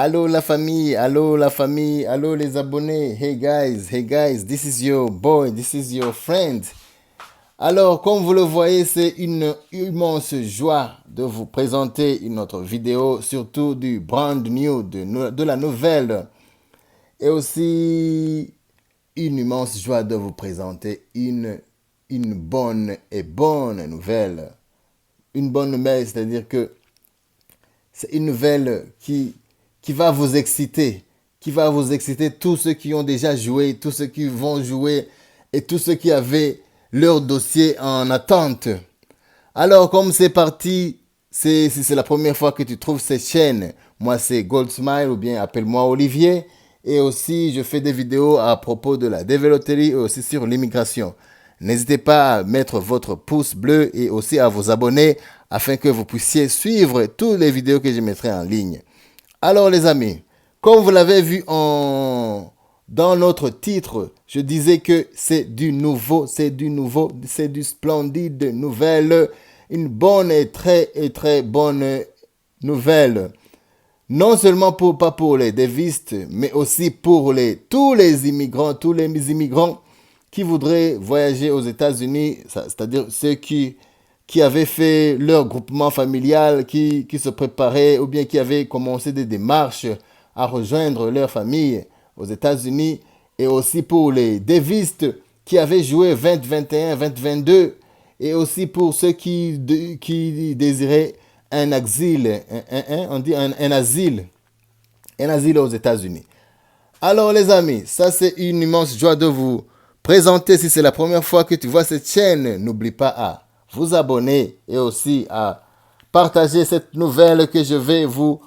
Allô la famille, allô les abonnés. Hey guys, this is your boy, this is your friend. Alors, comme vous le voyez, c'est une immense joie de vous présenter une autre vidéo, surtout du brand new, de la nouvelle. Et aussi une immense joie de vous présenter une bonne nouvelle. Une bonne nouvelle, c'est-à-dire que c'est une nouvelle qui va vous exciter, tous ceux qui ont déjà joué, tous ceux qui vont jouer et tous ceux qui avaient leur dossier en attente. Alors, comme c'est parti, si c'est la première fois que tu trouves cette chaîne, moi c'est Goldsmile ou bien appelle-moi Olivier. Et aussi, je fais des vidéos à propos de la développerie et aussi sur l'immigration. N'hésitez pas à mettre votre pouce bleu et aussi à vous abonner afin que vous puissiez suivre toutes les vidéos que je mettrai en ligne. Alors les amis, comme vous l'avez vu dans notre titre, je disais que c'est du splendide nouvelle, une bonne et très bonne nouvelle. Non seulement pas pour les dévistes, mais aussi pour tous les immigrants qui voudraient voyager aux États-Unis, c'est-à-dire ceux qui avaient fait leur groupement familial, qui se préparaient ou bien qui avaient commencé des démarches à rejoindre leur famille aux États-Unis, et aussi pour les dévistes qui avaient joué 2021, 2022, et aussi pour ceux qui désiraient un asile, un asile aux États-Unis. Alors les amis, ça c'est une immense joie de vous présenter. Si c'est la première fois que tu vois cette chaîne, n'oublie pas à vous abonner et aussi à partager cette nouvelle que je vais vous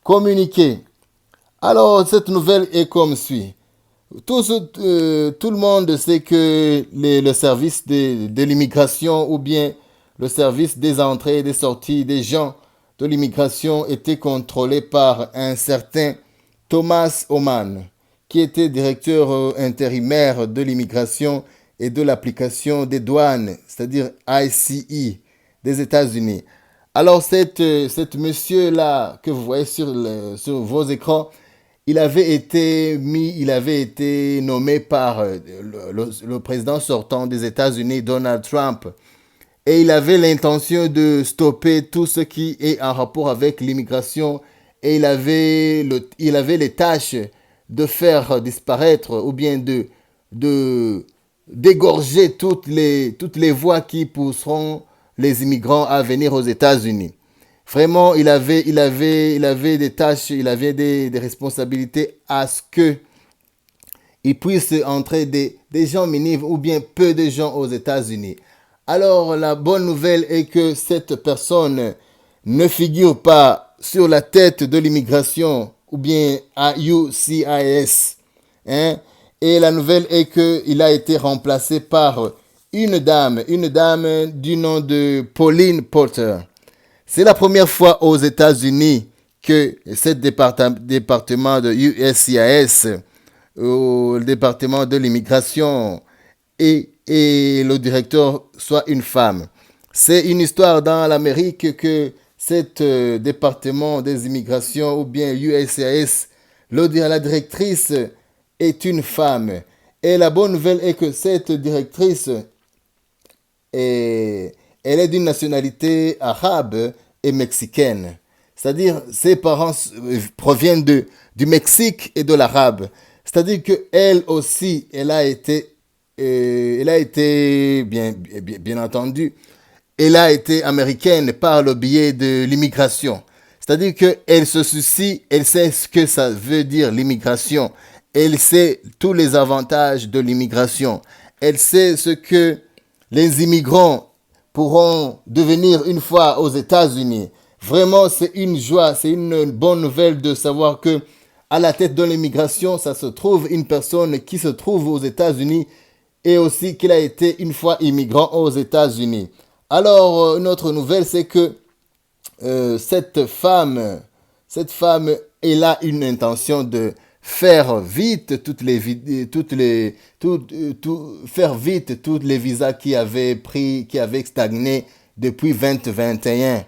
communiquer. Alors cette nouvelle est comme suit. Tout le monde sait que le service de l'immigration ou bien le service des entrées et des sorties des gens de l'immigration était contrôlé par un certain Thomas Oman, qui était directeur intérimaire de l'immigration et de l'application des douanes, c'est-à-dire ICE des États-Unis. Alors, cet monsieur-là que vous voyez sur vos écrans, il avait été nommé par le président sortant des États-Unis, Donald Trump. Et il avait l'intention de stopper tout ce qui est en rapport avec l'immigration. Et il avait les tâches de faire disparaître ou bien d'égorger toutes les voies qui pousseront les immigrants à venir aux États-Unis. Vraiment, il avait des tâches, il avait des responsabilités à ce que il puisse entrer des gens minimes ou bien peu de gens aux États-Unis. Alors, la bonne nouvelle est que cette personne ne figure pas sur la tête de l'immigration ou bien à UCIS. Hein? Et la nouvelle est qu'il a été remplacé par une dame du nom de Pauline Porter. C'est la première fois aux États-Unis que ce département de USCIS, le département de l'immigration, et le directeur soit une femme. C'est une histoire dans l'Amérique que ce département des immigrations ou bien USCIS, la directrice est une femme. Et la bonne nouvelle est que cette directrice elle est d'une nationalité arabe et mexicaine. C'est-à-dire, ses parents proviennent du Mexique et de l'arabe. C'est-à-dire qu'elle aussi, elle a été bien entendu, elle a été américaine par le biais de l'immigration. C'est-à-dire qu'elle se soucie, elle sait ce que ça veut dire l'immigration. Elle sait tous les avantages de l'immigration. Elle sait ce que les immigrants pourront devenir une fois aux États-Unis. Vraiment, c'est une joie, c'est une bonne nouvelle de savoir que à la tête de l'immigration, ça se trouve une personne qui se trouve aux États-Unis et aussi qu'il a été une fois immigrant aux États-Unis. Alors, notre nouvelle, c'est que cette femme, elle a une intention de faire vite faire vite tous les visas qui avaient stagné depuis 2021.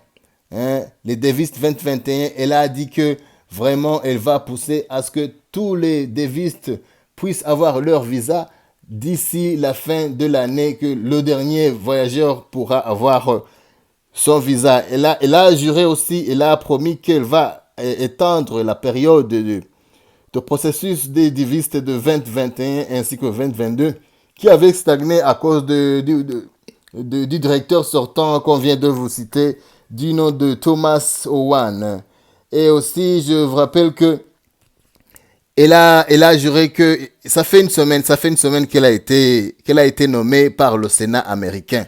Hein? Les devises 2021, elle a dit que vraiment, elle va pousser à ce que tous les dévistes puissent avoir leur visa d'ici la fin de l'année, que le dernier voyageur pourra avoir son visa. Elle a juré aussi, elle a promis qu'elle va étendre la période de processus des divistes de 2021 ainsi que 2022 qui avait stagné à cause du directeur sortant qu'on vient de vous citer du nom de Thomas Owen. Et aussi, je vous rappelle que elle a juré que ça fait une semaine qu'elle a été nommée par le Sénat américain.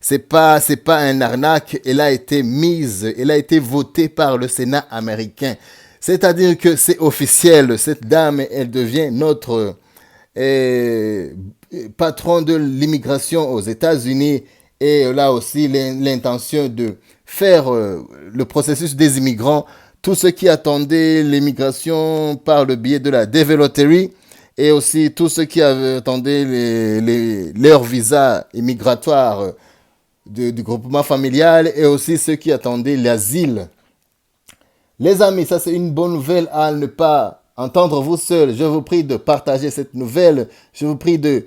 C'est pas un arnaque, elle a été votée par le Sénat américain. C'est-à-dire que c'est officiel, cette dame, elle devient notre euh, patron de l'immigration aux États-Unis et elle a aussi l'intention de faire le processus des immigrants, tous ceux qui attendaient l'immigration par le biais de la Development et aussi tous ceux qui attendaient leur visa immigratoire du groupement familial et aussi ceux qui attendaient l'asile. Les amis, ça c'est une bonne nouvelle à ne pas entendre vous seuls. Je vous prie de partager cette nouvelle. Je vous prie de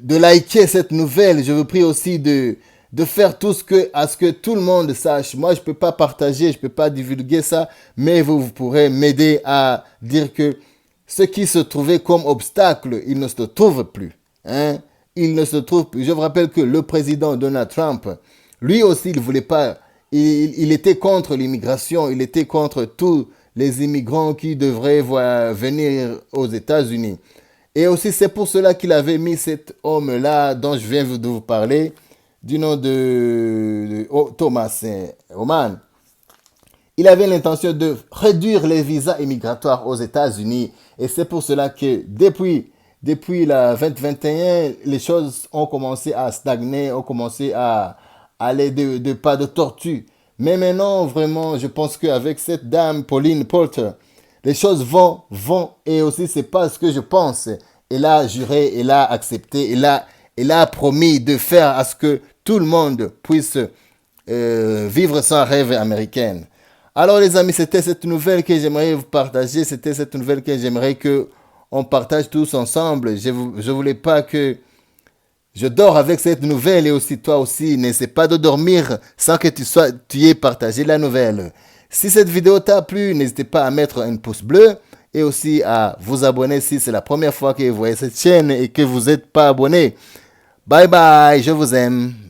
liker cette nouvelle. Je vous prie aussi de faire tout à ce que tout le monde sache. Moi, je ne peux pas partager, je ne peux pas divulguer ça, mais vous pourrez m'aider à dire que ce qui se trouvait comme obstacle, il ne se trouve plus. Hein? Il ne se trouve plus. Je vous rappelle que le président Donald Trump, lui aussi, il voulait pas, il était contre l'immigration, il était contre tous les immigrants qui devraient venir aux États-Unis. Et aussi, c'est pour cela qu'il avait mis cet homme-là dont je viens de vous parler, du nom de Thomas Oman. Il avait l'intention de réduire les visas immigratoires aux États-Unis. Et c'est pour cela que depuis la 2021, les choses ont commencé à stagner, ont commencé à aller de pas de tortue. Mais maintenant, vraiment, je pense qu'avec cette dame, Pauline Porter, les choses vont, et aussi c'est pas ce que je pense. Elle a juré, elle a accepté, elle a promis de faire à ce que tout le monde puisse vivre son rêve américain. Alors les amis, c'était cette nouvelle que j'aimerais vous partager, c'était cette nouvelle que j'aimerais que on partage tous ensemble. Je voulais pas que je dors avec cette nouvelle et aussi toi aussi, n'essaie pas de dormir sans que tu aies partagé la nouvelle. Si cette vidéo t'a plu, n'hésitez pas à mettre un pouce bleu et aussi à vous abonner si c'est la première fois que vous voyez cette chaîne et que vous n'êtes pas abonné. Bye bye, je vous aime.